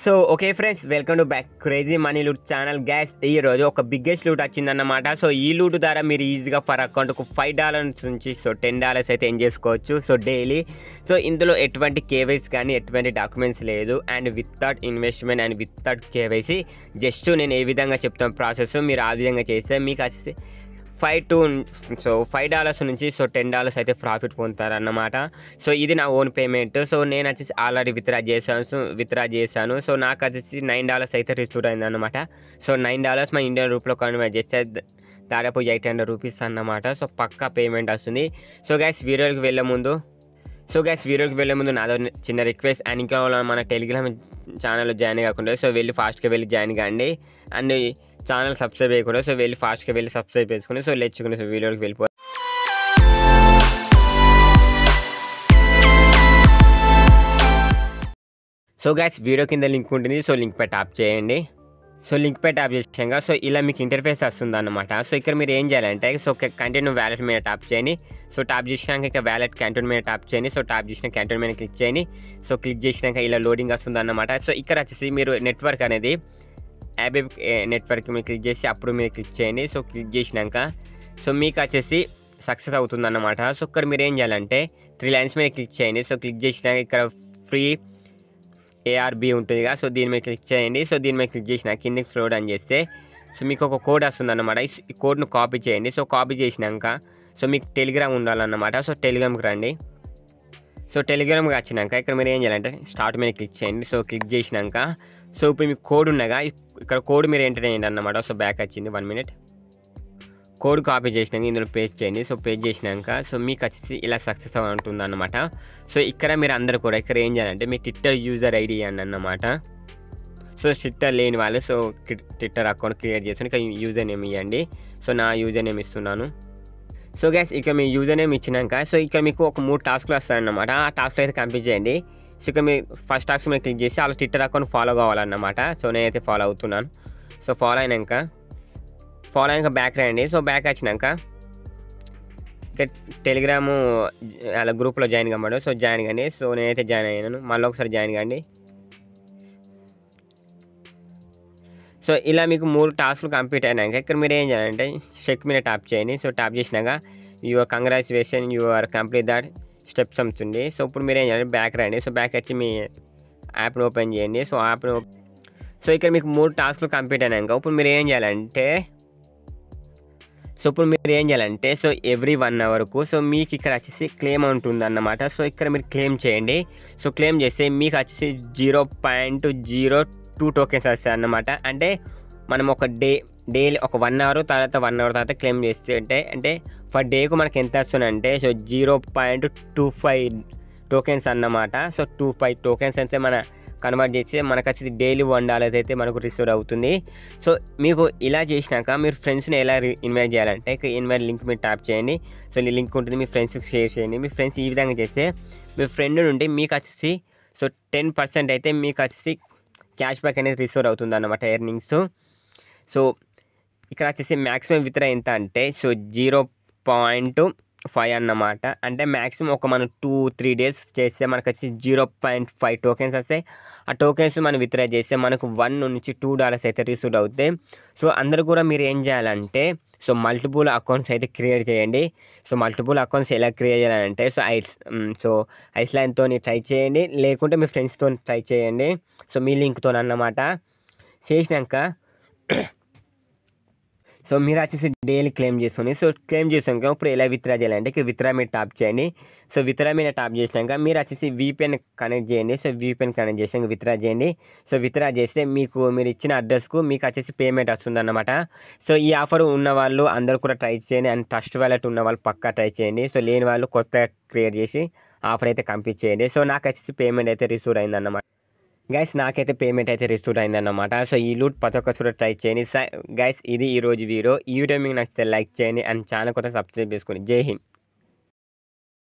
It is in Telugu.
So okay friends, welcome to back crazy money loot channel. Gas ఈ రోజు ఒక బిగ్గెస్ట్ లూట్ వచ్చిందన్నమాట. సో ఈ లూట్ ద్వారా మీరు ఈజీగా ఫర్ అకౌంట్కు $5 నుంచి $10 అయితే ఏం చేసుకోవచ్చు. సో డైలీ సో ఇందులో ఎటువంటి కేవైసీ కానీ ఎటువంటి డాక్యుమెంట్స్ లేదు, and without investment and without KYC just నేను ఏ విధంగా చెప్తాను ప్రాసెస్, మీరు ఆ విధంగా చేస్తే మీకు వచ్చేసి $5 నుంచి $10 అయితే ప్రాఫిట్ పొందుతారన్నమాట. సో ఇది నా ఓన్ పేమెంట్. సో నేను వచ్చేసి ఆల్రెడీ విత్డ్రా చేశాను. సో నాకు వచ్చేసి $9 అయితే రిసీవ్ అయిందన్నమాట. సో $9 మా ఇండియన్ రూపీలో కన్వర్ట్ చేస్తే దాదాపు 800 రూపీస్ అన్నమాట. సో పక్కా పేమెంట్ వస్తుంది. సో గైస్ వీడియోకి వెళ్ళే ముందు నాదో చిన్న రిక్వెస్ట్, అండ్ ఇంకా మన టెలిగ్రామ్ ఛానల్లో జాయిన్ కాకుండా సో వెళ్ళి ఫాస్ట్గా వెళ్ళి జాయిన్ కాండి. అండ్ ఛానల్ సబ్స్క్రైబ్ చేయకుండా సో వెళ్ళి ఫాస్ట్గా వెళ్ళి సబ్స్క్రైబ్ చేసుకుని సో లేచుకుని సో వీడియోకి వెళ్ళిపో. సో గైస్ వీడియో కింద లింక్ ఉంటుంది. సో లింక్ పై ట్యాప్ చేయండి. సో లింక్ పై ట్యాప్ చేసాక సో ఇలా మీకు ఇంటర్ఫేస్ వస్తుంది అన్నమాట. సో ఇక్కడ మీరు ఏం చేయాలంటే సో కంటిన్యూ వ్యాలెట్ మీద ట్యాప్ చేయండి. సో ట్యాప్ చేసినాక ఇక వ్యాలెట్ కంటిన్యూ మీద ట్యాప్ చేయండి. సో ట్యాప్ చేసిన కంటిన్యూ మీద క్లిక్ చేయండి. సో క్లిక్ చేసినాక ఇలా లోడింగ్ వస్తుంది అన్నమాట. సో ఇక్కడ వచ్చేసి మీరు నెట్వర్క్ అనేది యాబ్ నెట్వర్క్ మీరు క్లిక్ చేసి అప్పుడు మీరు క్లిక్ చేయండి. సో క్లిక్ చేసినాక సో మీకు వచ్చేసి సక్సెస్ అవుతుంది అన్నమాట. సో ఇక్కడ మీరు ఏం చేయాలంటే 3 లైన్స్ మీద క్లిక్ చేయండి. సో క్లిక్ చేసినాక ఇక్కడ ఫ్రీ ARB ఉంటుంది కదా, సో దీని మీద క్లిక్ చేయండి. సో దీని మీద క్లిక్ చేసినాక కిందకి స్క్రోల్ డౌన్ చేస్తే సో మీకు ఒక కోడ్ వస్తుంది అన్నమాట. ఈ కోడ్ను కాపీ చేయండి. సో కాపీ చేసినాక సో మీకు టెలిగ్రామ్ ఉండాలన్నమాట. సో టెలిగ్రామ్కి రండి. సో టెలిగ్రామ్కి వచ్చినాక ఇక్కడ మీరు ఏం చేయాలంటే స్టార్ట్ మీద క్లిక్ చేయండి. సో క్లిక్ చేసినాక సో ఇప్పుడు మీకు కోడ్ ఉండగా ఇక్కడ కోడ్ మీరు ఎంటర్ చేయండి అన్నమాట. సో బ్యాక్ వచ్చింది 1 మినిట్. కోడ్ కాపీ చేసినాక ఇందులో పేస్ట్ చేయండి. సో పేస్ట్ చేసినాక సో మీకు వచ్చేసి ఇలా సక్సెస్ ఉంటుంది అన్నమాట. సో ఇక్కడ మీరు అందరూ కూడా ఇక్కడ ఏం చేయాలంటే మీ ట్విట్టర్ యూజర్ ఐడి ఇవ్వండి అన్నమాట. సో ట్విట్టర్ లేని వాళ్ళు సో ట్విట్టర్ అకౌంట్ క్రియేట్ చేసుకుని ఇక్కడ యూజర్ నేమ్ ఇవ్వండి. సో నా యూజర్ నేమ్ ఇస్తున్నాను. సో గ్యాస్ ఇక మీ యూజర్ నేమ్ ఇచ్చినాక సో ఇక్కడ మీకు ఒక 3 టాస్క్లు వస్తాయన్నమాట. ఆ టాస్క్లు అయితే కంప్లీట్ చేయండి. సో ఇక మీ ఫస్ట్ టాస్క్ మీద క్లిక్ చేసి వాళ్ళ ట్విట్టర్ అకౌంట్ ఫాలో కావాలన్నమాట. సో నేనైతే ఫాలో అవుతున్నాను. సో ఫాలో అయినాక బ్యాక్ రండి. సో బ్యాక్ వచ్చినాక ఇక టెలిగ్రాము అలా గ్రూప్లో జాయిన్ కమ్మాడు. సో జాయిన్ కండి. సో నేనైతే జాయిన్ అయ్యాను. మళ్ళీ ఒకసారి జాయిన్ కండి. సో ఇలా మీకు 3 టాస్క్లు కంప్లీట్ అయినాక ఇక్కడ మీరు ఏం చేయాలంటే చెక్ మీద ట్యాప్ చేయండి. సో ట్యాప్ చేసినాక your congratulation your complete that steps ఉంటుంది. సో ఇప్పుడు మీరు ఏం చేయాలి బ్యాక్ రండి. సో బ్యాక్ వచ్చి మీ యాప్ని ఓపెన్ చేయండి. సో ఇక్కడ మీకు 3 టాస్క్లు కంప్లీట్ అయినాక ఇప్పుడు మీరు ఏం చేయాలంటే సో ఎవ్రీ 1 అవర్కు సో మీకు ఇక్కడ వచ్చేసి క్లెయిమ్ ఉంటుంది అన్నమాట. సో ఇక్కడ మీరు క్లెయిమ్ చేయండి. సో క్లెయిమ్ చేస్తే మీకు వచ్చేసి 0.02 టోకెన్స్ వస్తాయి అన్నమాట. అంటే మనం ఒక డైలీ ఒక 1 అవర్ తర్వాత క్లెయిమ్ చేస్తే అంటే ఫర్ డేకు మనకి ఎంత వస్తుందంటే సో 0.25 టోకెన్స్ అన్నమాట. సో 25 టోకెన్స్ అయితే మన కన్వర్ట్ చేసి మనకు వచ్చి డైలీ $1 అయితే మనకు రిసీవ్ అవుతుంది. సో మీకు ఇలా చేసినాక మీరు ఫ్రెండ్స్ని ఎలా ఇన్వైట్ చేయాలంటే ఇన్వైట్ లింక్ మీరు ట్యాప్ చేయండి. సో ఈ లింక్ ఉంటుంది, మీ ఫ్రెండ్స్కి షేర్ చేయండి. మీ ఫ్రెండ్స్ ఈ విధంగా చేస్తే మీ ఫ్రెండ్ నుండి మీకు వచ్చేసి సో 10% అయితే మీకు వచ్చేసి క్యాష్ బ్యాక్ అనేది రిసీవ్ అవుతుంది అన్నమాట ఎర్నింగ్స్. సో ఇక్కడ వచ్చేసి మ్యాక్సిమం విత్డ్రా ఎంత అంటే సో 0.5 అన్నమాట. అంటే మ్యాక్సిమం ఒక మనం 2-3 డేస్ చేస్తే మనకు వచ్చి 0.5 టోకెన్స్ వస్తాయి. ఆ టోకెన్స్ మనం విత్డ్రా చేస్తే మనకు $1 నుంచి $2 అయితే రిసీవ్ అవుతాయి. సో అందరూ కూడా మీరు ఏం చేయాలంటే సో మల్టిపుల్ అకౌంట్స్ అయితే క్రియేట్ చేయండి. సో మల్టిపుల్ అకౌంట్స్ ఎలా క్రియేట్ చేయాలంటే సో ఐస్లాండ్తో ట్రై చేయండి, లేకుంటే మీ ఫ్రెండ్స్తో ట్రై చేయండి. సో మీ లింక్తో అన్నమాట. చేసినాక సో మీరు వచ్చేసి డైలీ క్లెయిమ్ చేసుకొని సో క్లెయిమ్ చేసాక ఇప్పుడు ఎలా విత్డ్రా చేయాలంటే ఇక్కడ విత్డ్రా మీద ట్యాప్ చేయండి. సో విత్డ్రా మీద ట్యాప్ చేసినాక మీరు వచ్చేసి VPN కనెక్ట్ చేయండి. సో VPN కనెక్ట్ చేసాక విత్డ్రా చేయండి. సో విత్డ్రా చేస్తే మీరు ఇచ్చిన అడ్రస్కు మీకు వచ్చేసి పేమెంట్ వస్తుంది అన్నమాట. సో ఈ ఆఫర్ ఉన్న వాళ్ళు అందరూ కూడా ట్రై చేయండి, అండ్ ట్రస్ట్ వాలెట్ ఉన్న వాళ్ళు పక్కా ట్రై చేయండి. సో లేని వాళ్ళు కొత్తగా క్రియేట్ చేసి ఆఫర్ అయితే కంప్లీట్ చేయండి. సో నాకు వచ్చేసి పేమెంట్ అయితే రిసీవ్ అయిందన్నమాట. గైస్ నాకైతే పేమెంట్ అయితే రిసీవ్ అయిందన్నమాట. సో ఈ లూట్ ప్రతి ఒక్కరు ట్రై చేయండి. గైస్ ఇది ఈరోజు వీడియో. ఈ వీడియో మీకు నచ్చితే లైక్ చేయండి, అండ్ ఛానల్ కొత్త సబ్స్క్రైబ్ చేసుకోండి. జై హింద్.